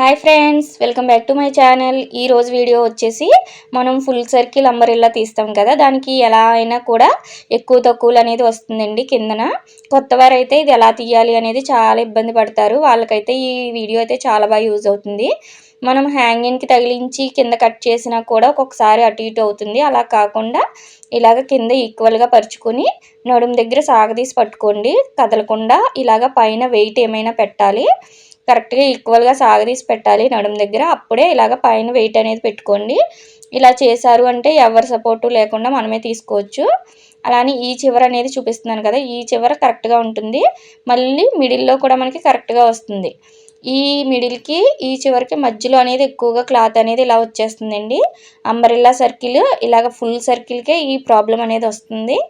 Hi friends, welcome back to my channel. ఈ రోజు video వచ్చేసి మనం ఫుల్ సర్కిల్ అంబ్రెల్లా తీస్తాం కదా, దానికి ఎలా అయినా కూడా ఎక్కువ తక్కువలు అనేది వస్తుందండి కిందన. కొత్తవారైతే ఇది ఎలా తీయాలి అనేది చాలా ఇబ్బంది పడతారు. వాళ్ళకైతే ఈ వీడియో అయితే చాలా బాగా యూజ్ అవుతుంది. మనం హ్యాంగింగ్కి తగిలించి కింద కట్ చేసినా కూడా ఒక్కొక్కసారి అటు ఇటు అవుతుంది. అలా కాకుండా ఇలాగ కింద ఈక్వల్గా పరుచుకొని నడుము దగ్గర సాగదీసి పట్టుకోండి, కదలకుండా. ఇలాగ పైన వెయిట్ ఏమైనా పెట్టాలి, కరెక్ట్గా ఈక్వల్గా సాగదీసి పెట్టాలి నడుము దగ్గర. అప్పుడే ఇలాగ పైన వెయిట్ అనేది పెట్టుకోండి. ఇలా చేశారు అంటే ఎవరి సపోర్టు లేకుండా మనమే తీసుకోవచ్చు. అలానే ఈ చివర అనేది చూపిస్తున్నాను కదా, ఈ చివర కరెక్ట్గా ఉంటుంది. మళ్ళీ మిడిల్లో కూడా మనకి కరెక్ట్గా వస్తుంది. ఈ మిడిల్కి ఈ చివరికి మధ్యలో అనేది ఎక్కువగా క్లాత్ అనేది ఇలా వచ్చేస్తుందండి. అంబ్రెల్లా సర్కిల్ ఇలాగ ఫుల్ సర్కిల్కే ఈ ప్రాబ్లం అనేది వస్తుంది.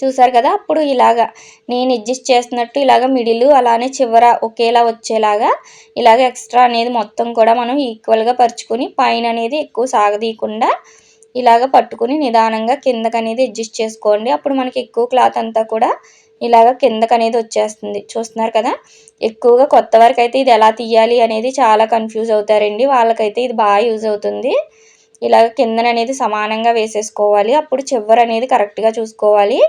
చూసారు కదా, అప్పుడు ఇలాగా నేను అడ్జస్ట్ చేస్తున్నట్టు ఇలాగ మిడిల్ అలానే చివర ఒకేలా వచ్చేలాగా ఇలాగ ఎక్స్ట్రా అనేది మొత్తం కూడా మనం ఈక్వల్గా పరుచుకొని పైన అనేది ఎక్కువ సాగదీయకుండా ఇలాగ పట్టుకుని నిదానంగా కిందకి అనేది అడ్జస్ట్ చేసుకోండి. అప్పుడు మనకి ఎక్కువ క్లాత్ అంతా కూడా ఇలాగ కిందకి అనేది వచ్చేస్తుంది. చూస్తున్నారు కదా, ఎక్కువగా కొత్త వారికి అయితే ఇది ఎలా తీయాలి అనేది చాలా కన్ఫ్యూజ్ అవుతారండి. వాళ్ళకైతే ఇది బాగా యూజ్ అవుతుంది. ఇలాగ కిందన అనేది సమానంగా వేసేసుకోవాలి. అప్పుడు చివర అనేది కరెక్ట్గా చూసుకోవాలి.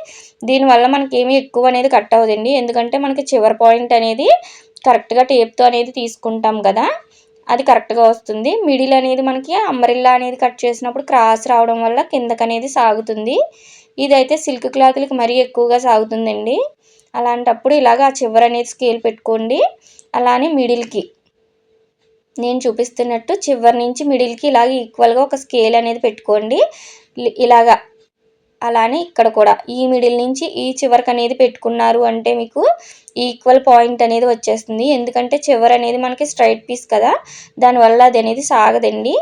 దీనివల్ల మనకేమీ ఎక్కువ అనేది కట్ అవ్వదండి, ఎందుకంటే మనకి చివరి పాయింట్ అనేది కరెక్ట్గా టేప్తో అనేది తీసుకుంటాం కదా, అది కరెక్ట్గా వస్తుంది. మిడిల్ అనేది మనకి అంబ్రెల్లా అనేది కట్ చేసినప్పుడు క్రాస్ రావడం వల్ల కిందకి అనేది సాగుతుంది. ఇదైతే సిల్క్ క్లాత్లకి మరీ ఎక్కువగా సాగుతుందండి. అలాంటప్పుడు ఇలాగ ఆ చివర అనేది స్కేల్ పెట్టుకోండి. అలానే మిడిల్కి నేను చూపిస్తున్నట్టు చివరి నుంచి మిడిల్కి ఇలాగ ఈక్వల్గా ఒక స్కేల్ అనేది పెట్టుకోండి. ఇలాగా అలానే ఇక్కడ కూడా ఈ మిడిల్ నుంచి ఈ చివరికి అనేది పెట్టుకున్నారు అంటే మీకు ఈక్వల్ పాయింట్ అనేది వచ్చేస్తుంది. ఎందుకంటే చివరి అనేది మనకి స్ట్రైట్ పీస్ కదా, దానివల్ల అది అనేది సాగదండి.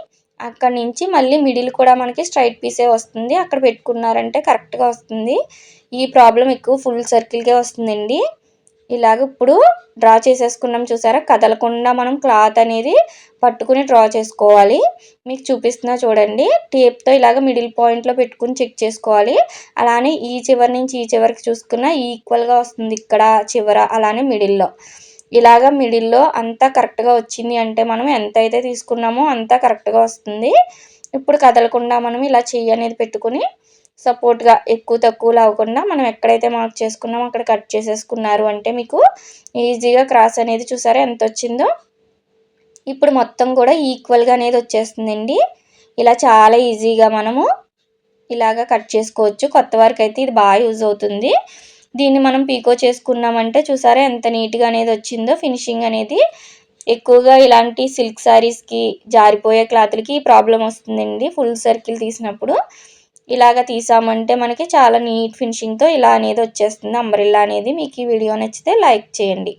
అక్కడ నుంచి మళ్ళీ మిడిల్ కూడా మనకి స్ట్రైట్ పీసే వస్తుంది. అక్కడ పెట్టుకున్నారంటే కరెక్ట్గా వస్తుంది. ఈ ప్రాబ్లం ఎక్కువ ఫుల్ సర్కిల్కే వస్తుందండి. ఇలాగ ఇప్పుడు డ్రా చేసేసుకున్నాం చూసారా, కదలకుండా మనం క్లాత్ అనేది పట్టుకుని డ్రా చేసుకోవాలి. మీకు చూపిస్తున్నా చూడండి, టేప్తో ఇలాగ మిడిల్ పాయింట్లో పెట్టుకుని చెక్ చేసుకోవాలి. అలానే ఈ చివరి నుంచి ఈ చివరికి చూసుకున్న ఈక్వల్గా వస్తుంది ఇక్కడ చివర, అలానే మిడిల్లో. ఇలాగ మిడిల్లో అంతా కరెక్ట్గా వచ్చింది అంటే మనం ఎంత అయితే తీసుకున్నామో అంతా కరెక్ట్గా వస్తుంది. ఇప్పుడు కదలకుండా మనం ఇలా చెయ్యి అనేది పెట్టుకుని సపోర్ట్గా ఎక్కువ తక్కువలు అవ్వకుండా మనం ఎక్కడైతే మార్క్ చేసుకున్నామో అక్కడ కట్ చేసేసుకున్నారు అంటే మీకు ఈజీగా క్రాస్ అనేది చూసారా ఎంత వచ్చిందో. ఇప్పుడు మొత్తం కూడా ఈక్వల్గా అనేది వచ్చేస్తుందండి. ఇలా చాలా ఈజీగా మనము ఇలాగ కట్ చేసుకోవచ్చు. కొత్త వారికి అయితే ఇది బాగా యూజ్ అవుతుంది. దీన్ని మనం పీకో చేసుకున్నామంటే చూసారా ఎంత నీట్గా అనేది వచ్చిందో ఫినిషింగ్ అనేది. ఎక్కువగా ఇలాంటి సిల్క్ శారీస్కి జారిపోయే క్లాత్లకి ప్రాబ్లం వస్తుందండి ఫుల్ సర్కిల్ తీసినప్పుడు. ఇలాగ తీసామంటే మనకి చాలా నీట్ ఫినిషింగ్తో ఇలా అనేది వచ్చేస్తుంది అంబ్రెల్లా అనేది. మీకు ఈ వీడియో నచ్చితే లైక్ చేయండి.